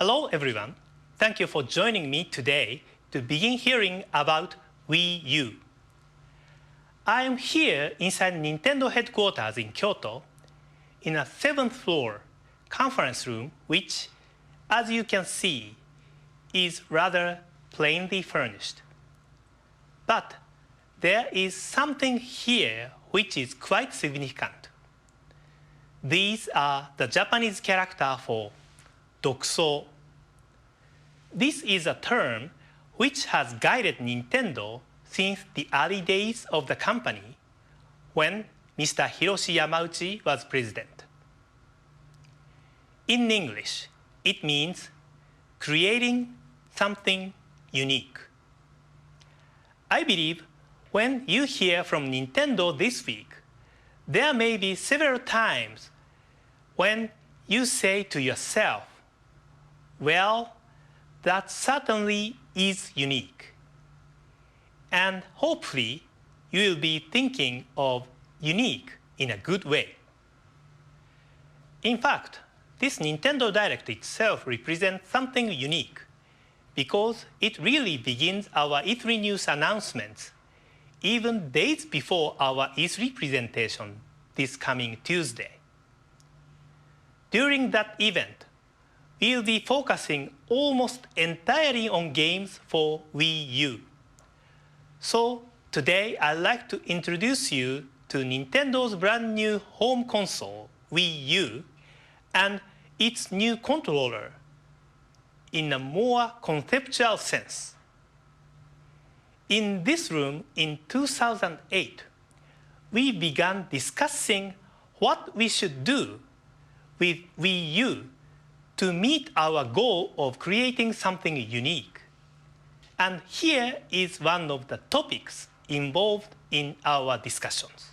Hello everyone. Thank you for joining me today to begin hearing about Wii U. I am here inside Nintendo headquarters in Kyoto in a 7th floor conference room which, as you can see, is rather plainly furnished. But there is something here which is quite significant. These are the Japanese character for Dokuso. This is a term which has guided Nintendo since the early days of the company when Mr. Hiroshi Yamauchi was president. In English, it means creating something unique. I believe when you hear from Nintendo this week, there may be several times when you say to yourself, well, that certainly is unique. And hopefully, you will be thinking of unique in a good way. In fact, this Nintendo Direct itself represents something unique because it really begins our E3 news announcements even days before our E3 presentation this coming Tuesday. During that event, we'll be focusing almost entirely on games for Wii U. So today I'd like to introduce you to Nintendo's brand new home console, Wii U, and its new controller in a more conceptual sense. In this room in 2008, we began discussing what we should do with Wii U to meet our goal of creating something unique. And here is one of the topics involved in our discussions.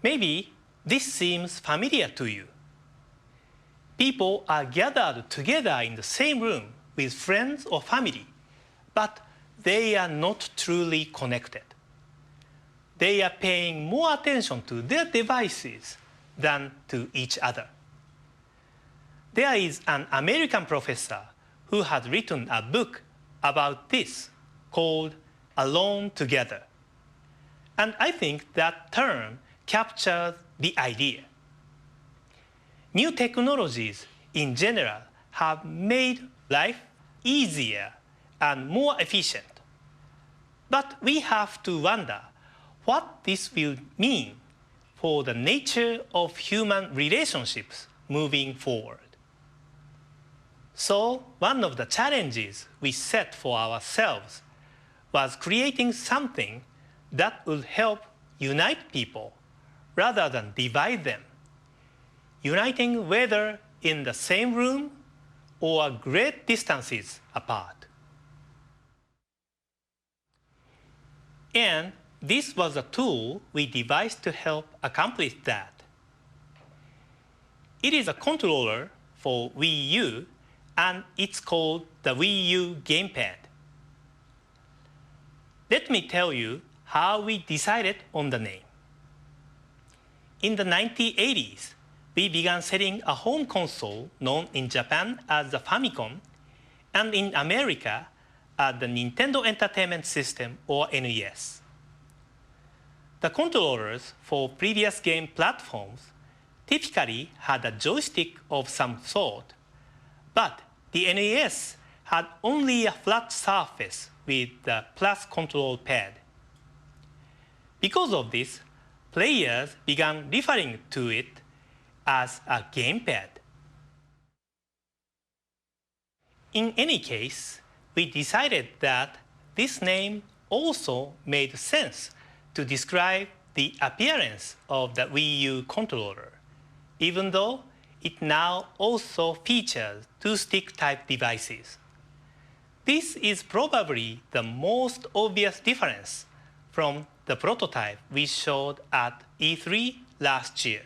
Maybe this seems familiar to you. People are gathered together in the same room with friends or family, but they are not truly connected. They are paying more attention to their devices than to each other. There is an American professor who has written a book about this called Alone Together. And I think that term captures the idea. New technologies in general have made life easier and more efficient. But we have to wonder what this will mean for the nature of human relationships moving forward. So one of the challenges we set for ourselves was creating something that would help unite people rather than divide them, uniting whether in the same room or great distances apart. And this was a tool we devised to help accomplish that. It is a controller for Wii U, and it's called the Wii U Gamepad. Let me tell you how we decided on the name. In the 1980s, we began selling a home console known in Japan as the Famicom and in America as the Nintendo Entertainment System or NES. The controllers for previous game platforms typically had a joystick of some sort, but the NES had only a flat surface with the plus control pad. Because of this, players began referring to it as a gamepad. In any case, we decided that this name also made sense to describe the appearance of the Wii U controller, even though it now also features two-stick type devices. This is probably the most obvious difference from the prototype we showed at E3 last year.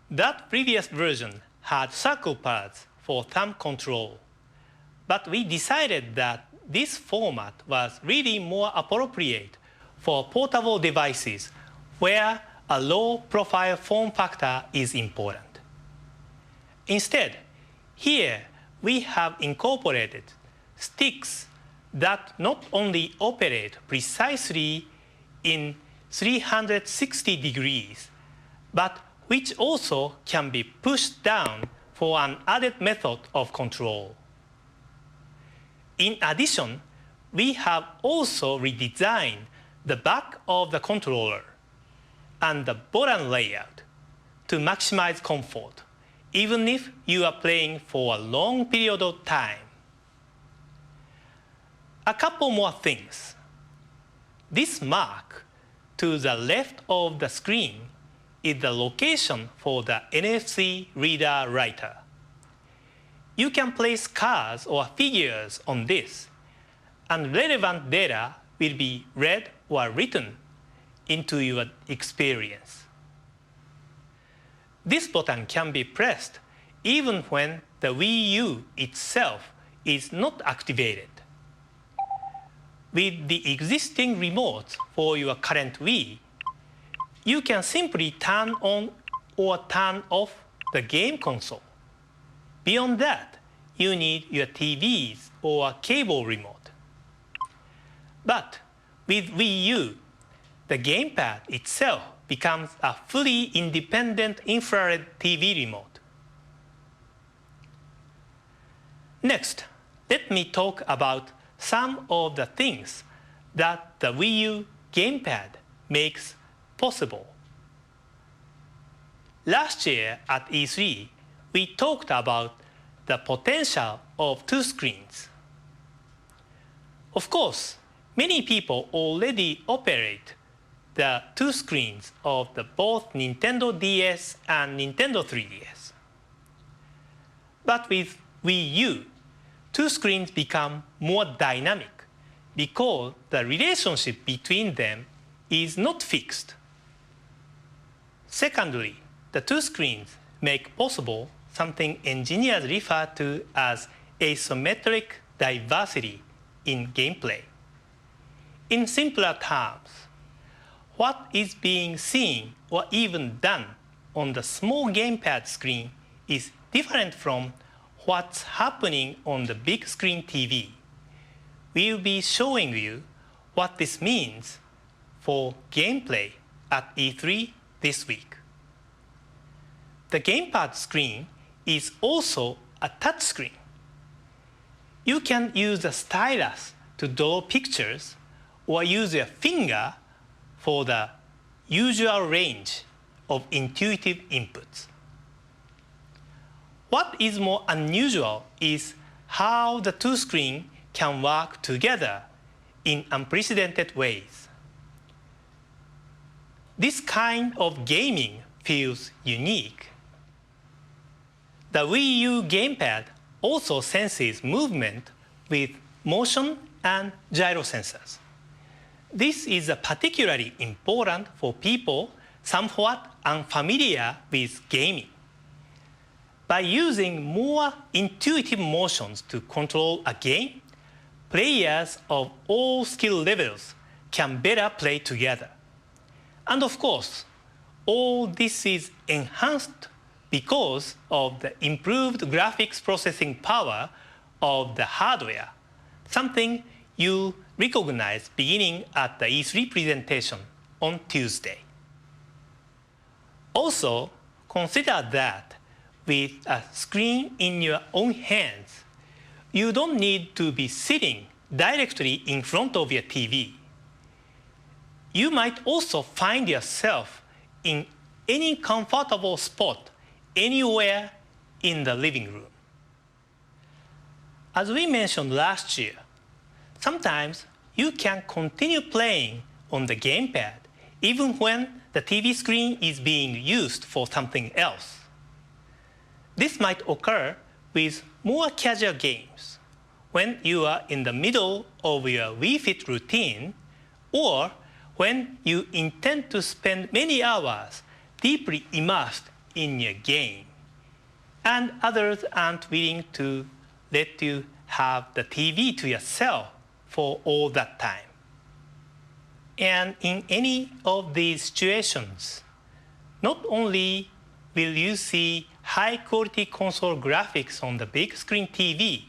That previous version had circle pads for thumb control, but we decided that this format was really more appropriate for portable devices where a low-profile form factor is important. Instead, here we have incorporated sticks that not only operate precisely in 360 degrees, but which also can be pushed down for an added method of control. In addition, we have also redesigned the back of the controller and the button layout to maximize comfort, even if you are playing for a long period of time. A couple more things. This mark to the left of the screen is the location for the NFC reader writer. You can place cards or figures on this, and relevant data will be read or written into your experience. This button can be pressed even when the Wii U itself is not activated. With the existing remotes for your current Wii, you can simply turn on or turn off the game console. Beyond that, you need your TVs or cable remote. But with Wii U, the gamepad itself becomes a fully independent infrared TV remote. Next, let me talk about some of the things that the Wii U gamepad makes possible. Last year at E3, we talked about the potential of two screens. Of course, many people already operate the two screens of both Nintendo DS and Nintendo 3DS. But with Wii U, two screens become more dynamic because the relationship between them is not fixed. Secondly, the two screens make possible something engineers refer to as asymmetric diversity in gameplay. In simpler terms, what is being seen or even done on the small gamepad screen is different from what's happening on the big screen TV. We'll be showing you what this means for gameplay at E3 this week. The gamepad screen is also a touch screen. You can use a stylus to draw pictures or use your finger for the usual range of intuitive inputs. What is more unusual is how the two screens can work together in unprecedented ways. This kind of gaming feels unique. The Wii U gamepad also senses movement with motion and gyro sensors. This is particularly important for people somewhat unfamiliar with gaming. By using more intuitive motions to control a game, players of all skill levels can better play together. And of course, all this is enhanced because of the improved graphics processing power of the hardware, something you'll recognize beginning at the E3 presentation on Tuesday. Also, consider that with a screen in your own hands, you don't need to be sitting directly in front of your TV. You might also find yourself in any comfortable spot anywhere in the living room. As we mentioned last year, sometimes you can continue playing on the gamepad even when the TV screen is being used for something else. This might occur with more casual games, when you are in the middle of your Wii Fit routine, or when you intend to spend many hours deeply immersed in your game, and others aren't willing to let you have the TV to yourself for all that time. And in any of these situations, not only will you see high-quality console graphics on the big screen TV,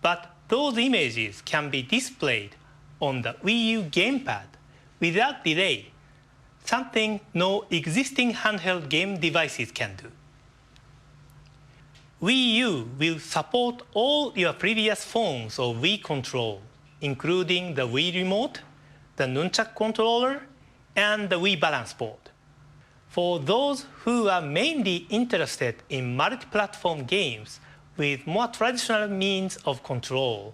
but those images can be displayed on the Wii U gamepad without delay, something no existing handheld game devices can do. Wii U will support all your previous forms of Wii control, including the Wii Remote, the Nunchuk controller, and the Wii Balance Board. For those who are mainly interested in multi-platform games with more traditional means of control,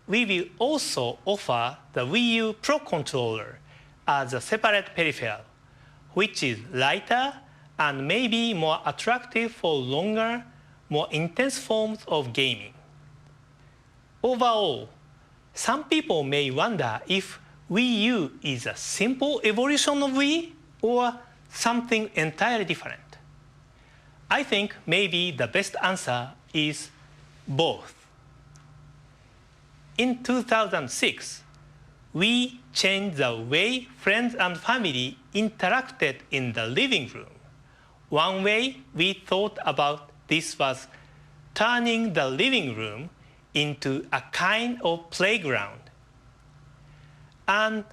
we will also offer the Wii U Pro Controller as a separate peripheral, which is lighter and maybe more attractive for longer, more intense forms of gaming. Overall, some people may wonder if Wii U is a simple evolution of Wii or something entirely different. I think maybe the best answer is both. In 2006, we changed the way friends and family interacted in the living room. One way we thought about this was turning the living room into a kind of playground. And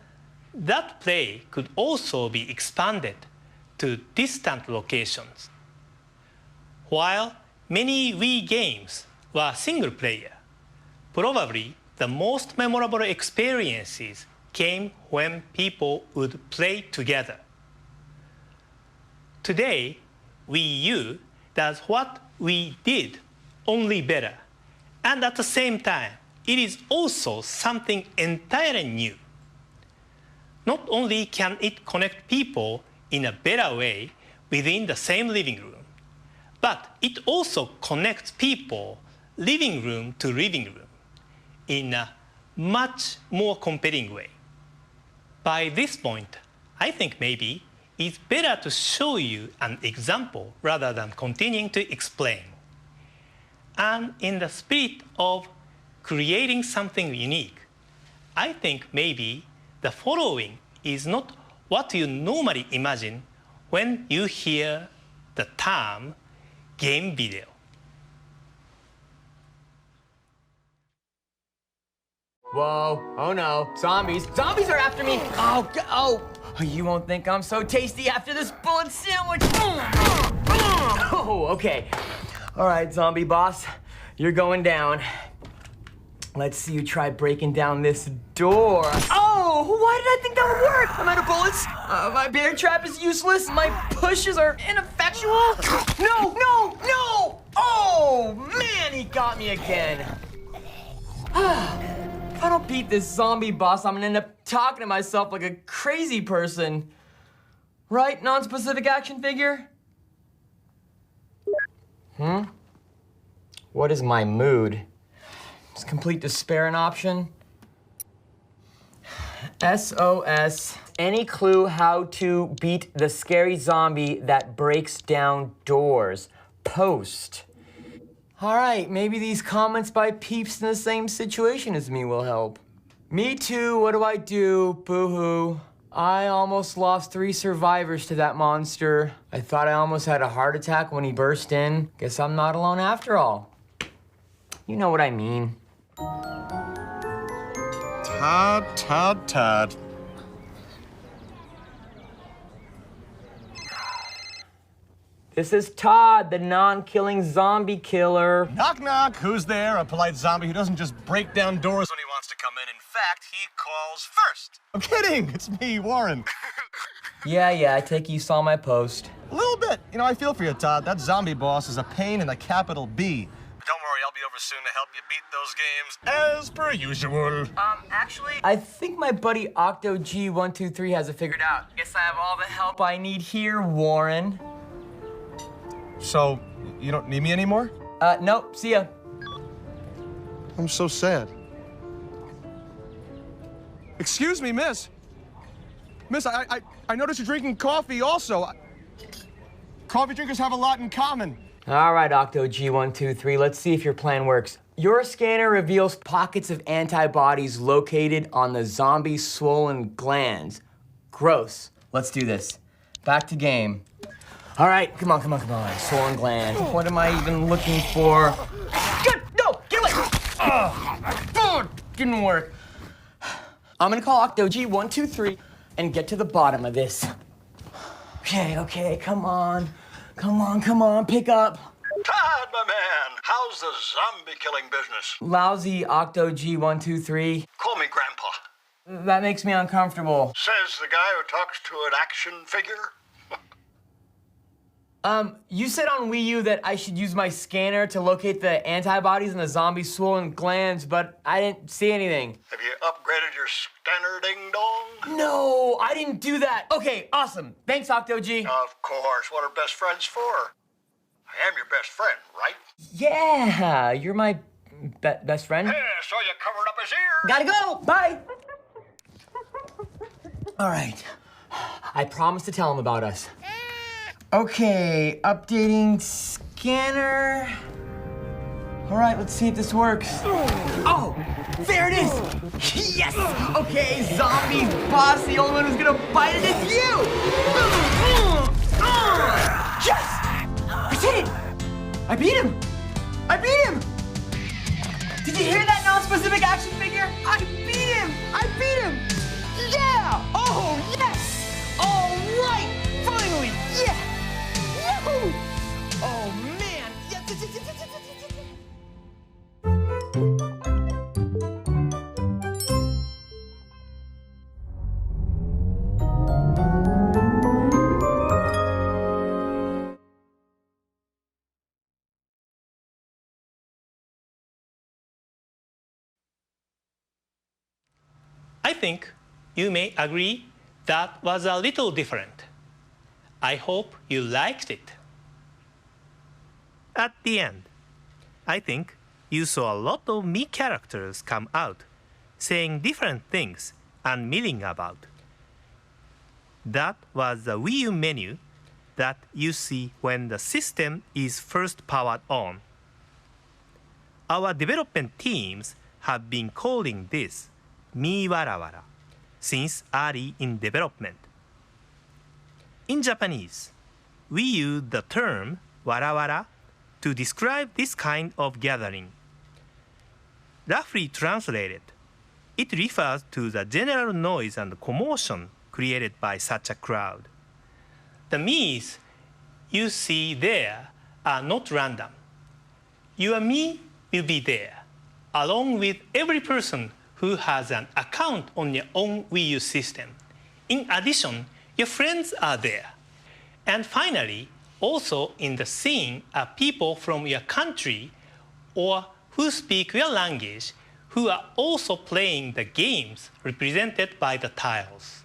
that play could also be expanded to distant locations. While many Wii games were single player, probably the most memorable experiences came when people would play together. Today, Wii U does what we did, only better. And at the same time, it is also something entirely new. Not only can it connect people in a better way within the same living room, but it also connects people living room to living room in a much more compelling way. By this point, I think maybe it's better to show you an example rather than continuing to explain. And in the spirit of creating something unique, I think maybe the following is not what you normally imagine when you hear the term game video. Whoa, oh no, zombies. Zombies are after me. Oh, you won't think I'm so tasty after this bullet sandwich. Oh, okay. All right, zombie boss, you're going down. Let's see you try breaking down this door. Oh, why did I think that would work? I'm out of bullets. My bear trap is useless. My pushes are ineffectual. No! Oh, man, he got me again. If I don't beat this zombie boss, I'm gonna end up talking to myself like a crazy person. Right, non-specific action figure? What is my mood? Is complete despair an option? SOS. Any clue how to beat the scary zombie that breaks down doors? Post. All right, maybe these comments by peeps in the same situation as me will help. Me too, what do I do? Boo-hoo. I almost lost 3 survivors to that monster. I thought I almost had a heart attack when he burst in. Guess I'm not alone after all. You know what I mean. Todd. This is Todd, the non-killing zombie killer. Knock, knock. Who's there? A polite zombie who doesn't just break down doors when he wants to come in. In fact, he calls first. I'm kidding. It's me, Warren. Yeah, I take it you saw my post. A little bit. You know, I feel for you, Todd. That zombie boss is a pain in the capital B. But don't worry, I'll be over soon to help you beat those games, as per usual. Actually, I think my buddy OctoG123 has it figured out. Guess I have all the help I need here, Warren. So, you don't need me anymore? Nope, see ya. I'm so sad. Excuse me, miss. Miss, I noticed you're drinking coffee also. Coffee drinkers have a lot in common. All right, OctoG123, let's see if your plan works. Your scanner reveals pockets of antibodies located on the zombie's swollen glands. Gross. Let's do this. Back to game. All right, come on. Swollen gland. What am I even looking for? No, get away! Didn't work. I'm gonna call Octo-G123 and get to the bottom of this. Okay, come on, pick up. Todd, my man, how's the zombie killing business? Lousy Octo-G123. Call me Grandpa. That makes me uncomfortable. Says the guy who talks to an action figure. You said on Wii U that I should use my scanner to locate the antibodies in the zombie swollen glands, but I didn't see anything. Have you upgraded your scanner, ding-dong? No, I didn't do that. Okay, awesome. Thanks, Octo-G. Of course, what are best friends for? I am your best friend, right? Yeah, you're my best friend. Yeah, so you covered up his ears. Gotta go, bye. All right, I promised to tell him about us. Okay, updating scanner. All right, let's see if this works. Oh, there it is. Yes. Okay, zombie boss, the only one who's gonna bite it is you. Yes. I did it. I beat him. Did you hear that non-specific action figure? I beat him. Yeah. Oh, yes. All right. Finally. Yeah. Yahoo! Oh man! Yes. I think you may agree that was a little different. I hope you liked it. At the end, I think you saw a lot of me characters come out, saying different things and milling about. That was the Wii U menu that you see when the system is first powered on. Our development teams have been calling this Mi Wara Wara since early in development. In Japanese, we use the term wara wara to describe this kind of gathering. Roughly translated, it refers to the general noise and commotion created by such a crowd. The me's you see there are not random. Your me will be there, along with every person who has an account on your own Wii U system. In addition, your friends are there. And finally, also in the scene are people from your country or who speak your language who are also playing the games represented by the tiles.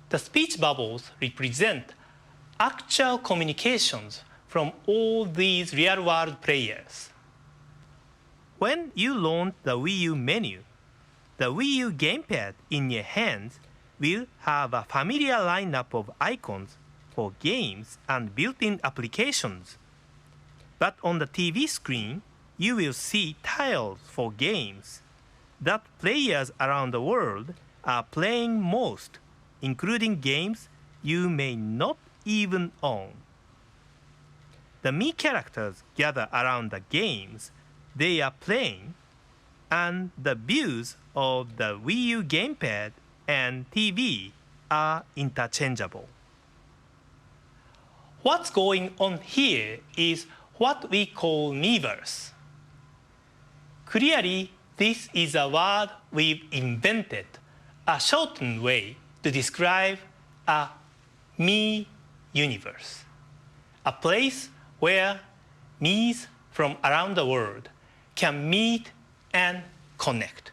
The speech bubbles represent actual communications from all these real-world players. When you launch the Wii U menu, the Wii U gamepad in your hands will have a familiar lineup of icons for games and built-in applications. But on the TV screen, you will see tiles for games that players around the world are playing most, including games you may not even own. The Me characters gather around the games they are playing, and the views of the Wii U gamepad and TV are interchangeable. What's going on here is what we call Miiverse. Clearly, this is a word we've invented, a shortened way to describe a Me universe, a place where me's from around the world can meet and connect.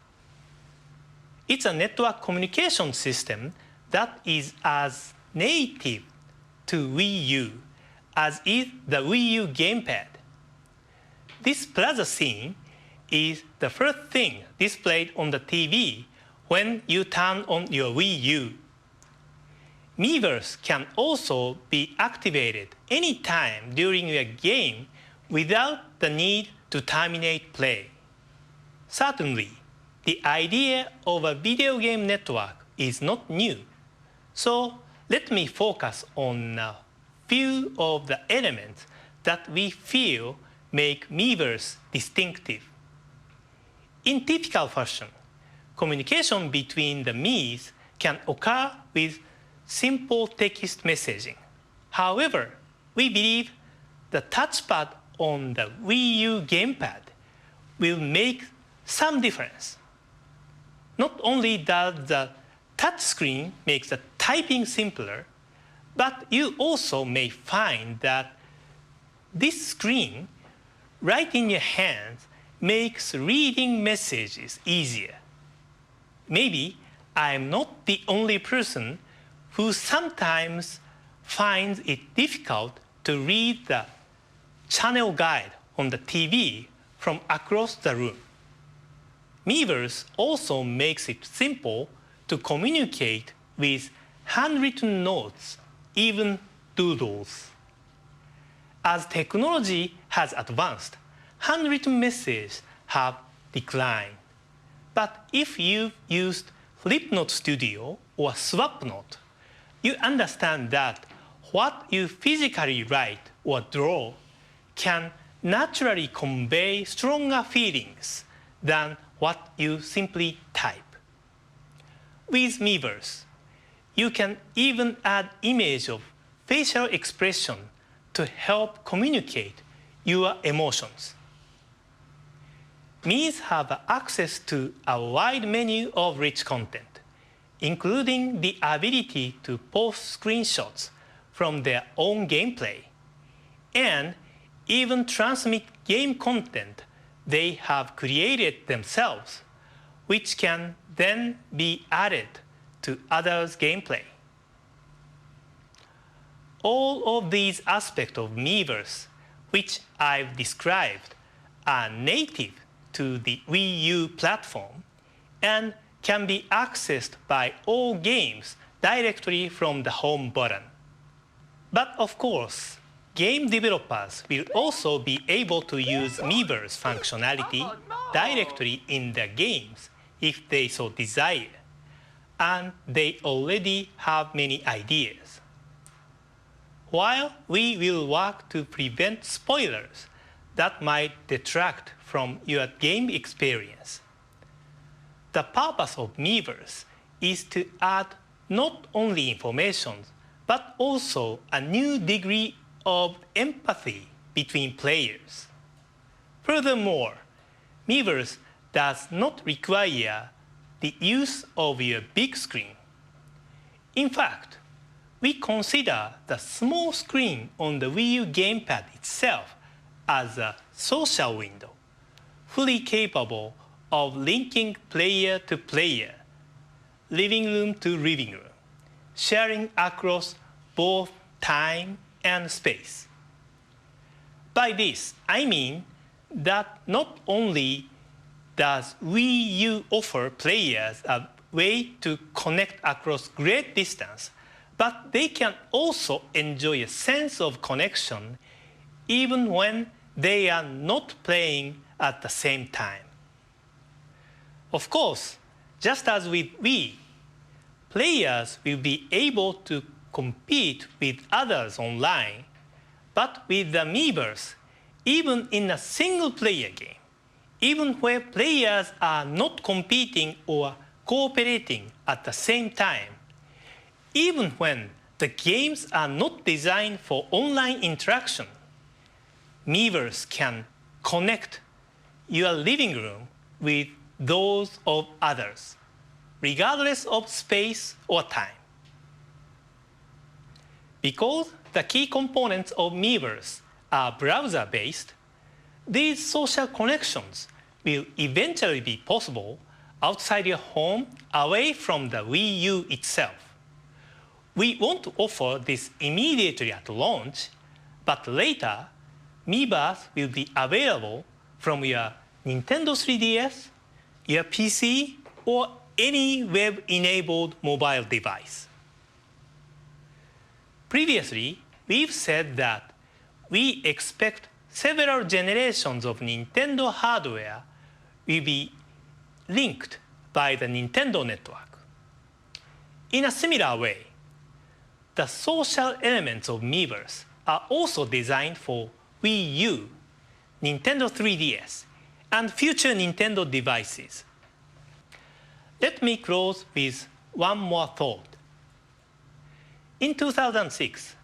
It's a network communication system that is as native to Wii U as is the Wii U gamepad. This plaza scene is the first thing displayed on the TV when you turn on your Wii U. Miiverse can also be activated anytime during your game without the need to terminate play. Certainly, the idea of a video game network is not new. So let me focus on few of the elements that we feel make Miiverse distinctive. In typical fashion, communication between the Miis can occur with simple text messaging. However, we believe the touchpad on the Wii U gamepad will make some difference. Not only does the touchscreen make the typing simpler, but you also may find that this screen right in your hands makes reading messages easier. Maybe I'm not the only person who sometimes finds it difficult to read the channel guide on the TV from across the room. Miiverse also makes it simple to communicate with handwritten notes, even doodles. As technology has advanced, handwritten messages have declined. But if you've used Flipnote Studio or Swapnote, you understand that what you physically write or draw can naturally convey stronger feelings than what you simply type. With Miiverse, you can even add image of facial expression to help communicate your emotions. Miis have access to a wide menu of rich content, including the ability to post screenshots from their own gameplay, and even transmit game content they have created themselves, which can then be added to others' gameplay. All of these aspects of Miiverse, which I've described, are native to the Wii U platform and can be accessed by all games directly from the home button. But of course, game developers will also be able to use Miiverse functionality directly in their games if they so desire, and they already have many ideas. While we will work to prevent spoilers that might detract from your game experience, the purpose of Miiverse is to add not only information, but also a new degree of empathy between players. Furthermore, Miiverse does not require the use of your big screen. In fact, we consider the small screen on the Wii U gamepad itself as a social window, fully capable of linking player to player, living room to living room, sharing across both time and space. By this, I mean that not only does Wii U offer players a way to connect across great distance, but they can also enjoy a sense of connection even when they are not playing at the same time. Of course, just as with Wii, players will be able to compete with others online, but with the Miiverse, even in a single-player game, even where players are not competing or cooperating at the same time, even when the games are not designed for online interaction, Miiverse can connect your living room with those of others, regardless of space or time. Because the key components of Miiverse are browser-based, these social connections will eventually be possible outside your home, away from the Wii U itself. We won't offer this immediately at launch, but later, Miiverse will be available from your Nintendo 3DS, your PC, or any web-enabled mobile device. Previously, we've said that we expect several generations of Nintendo hardware will be linked by the Nintendo network. In a similar way, the social elements of Miiverse are also designed for Wii U, Nintendo 3DS, and future Nintendo devices. Let me close with one more thought. In 2006,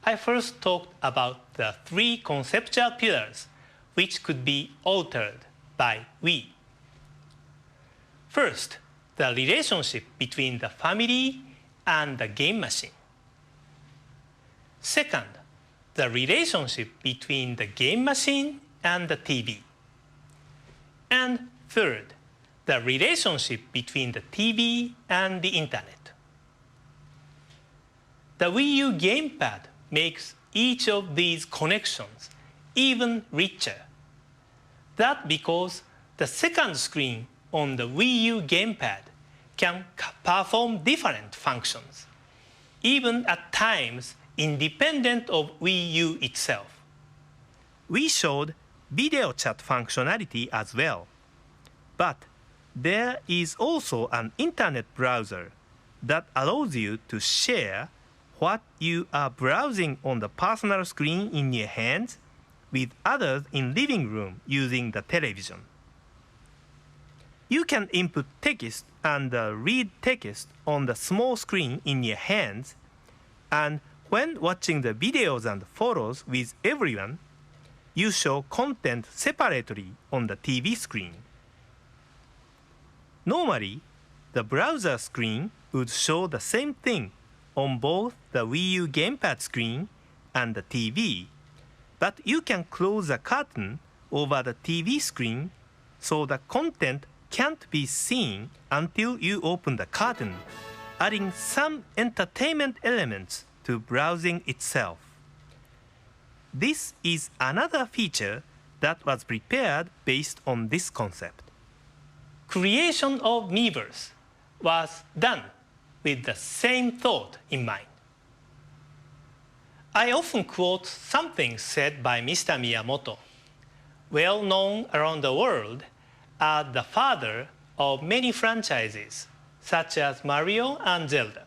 I first talked about the 3 conceptual pillars which could be altered by Wii. First, the relationship between the family and the game machine. Second, the relationship between the game machine and the TV. And third, the relationship between the TV and the internet. The Wii U gamepad makes each of these connections even richer. That's because the second screen on the Wii U gamepad can perform different functions, even at times independent of Wii U itself. We showed video chat functionality as well, but there is also an internet browser that allows you to share what you are browsing on the personal screen in your hands with others in living room using the television. You can input text and read text on the small screen in your hands, and when watching the videos and photos with everyone, you show content separately on the TV screen. Normally, the browser screen would show the same thing on both the Wii U gamepad screen and the TV, but you can close the curtain over the TV screen so the content can't be seen until you open the curtain, adding some entertainment elements to browsing itself. This is another feature that was prepared based on this concept. Creation of Miiverse was done with the same thought in mind. I often quote something said by Mr. Miyamoto, well known around the world as the father of many franchises, such as Mario and Zelda.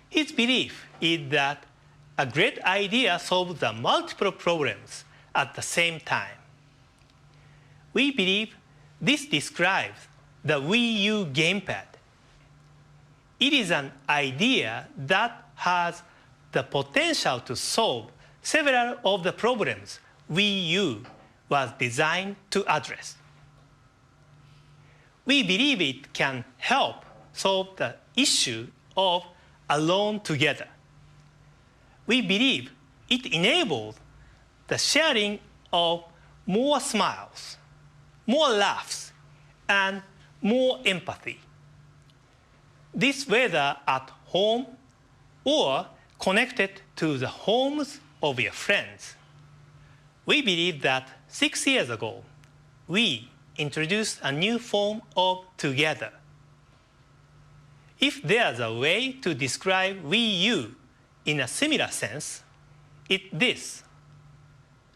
His belief is that a great idea solves the multiple problems at the same time. We believe this describes the Wii U gamepad. It is an idea that has the potential to solve several of the problems Wii U was designed to address. We believe it can help solve the issue of alone together. We believe it enables the sharing of more smiles, more laughs, and more empathy. This whether at home or connected to the homes of your friends. We believe that 6 years ago, we introduced a new form of together. If there's a way to describe Wii U in a similar sense, it's this: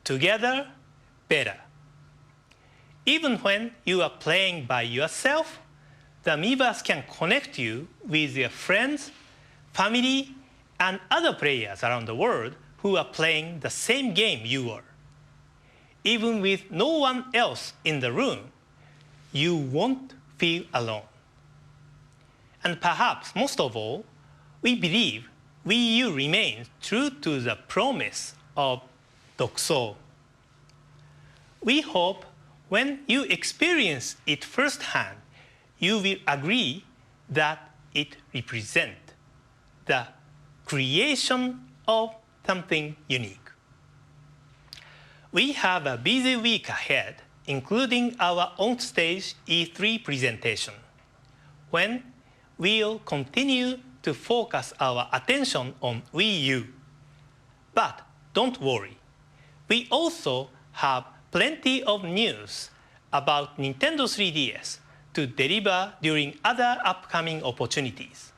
together, better. Even when you are playing by yourself, the Miiverse can connect you with your friends, family, and other players around the world who are playing the same game you are. Even with no one else in the room, you won't feel alone. And perhaps most of all, we believe Wii U remains true to the promise of Dokso. We hope when you experience it firsthand, you will agree that it represents the creation of something unique. We have a busy week ahead, including our on-stage E3 presentation, when we'll continue to focus our attention on Wii U. But don't worry, we also have plenty of news about Nintendo 3DS to deliver during other upcoming opportunities.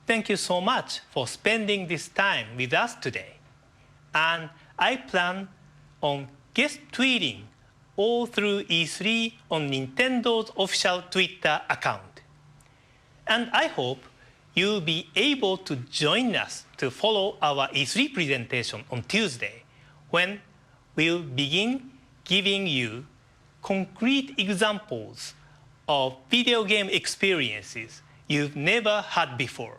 Thank you so much for spending this time with us today. And I plan on guest tweeting all through E3 on Nintendo's official Twitter account. And I hope you'll be able to join us to follow our E3 presentation on Tuesday, when we'll begin giving you concrete examples of video game experiences you've never had before.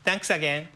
Thanks again.